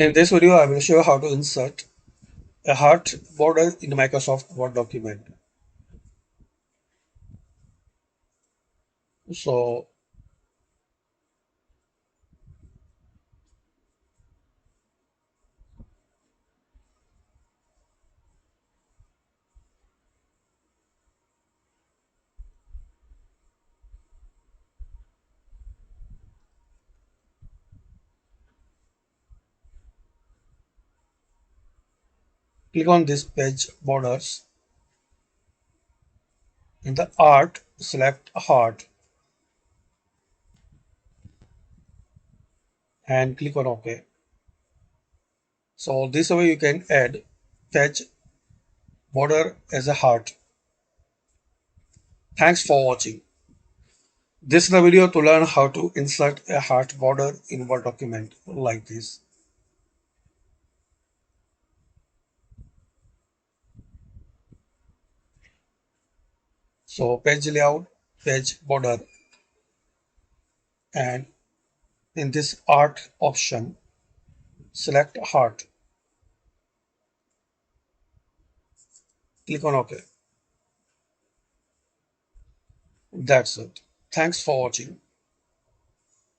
In this video, I will show you how to insert a heart border in Microsoft Word document. So click on this page borders. In the art, select heart and click on OK. So this way you can add page border as a heart. Thanks for watching. This is the video to learn how to insert a heart border in Word document like this. So page layout, page border, and in this art option, select heart. Click on OK. That's it. Thanks for watching.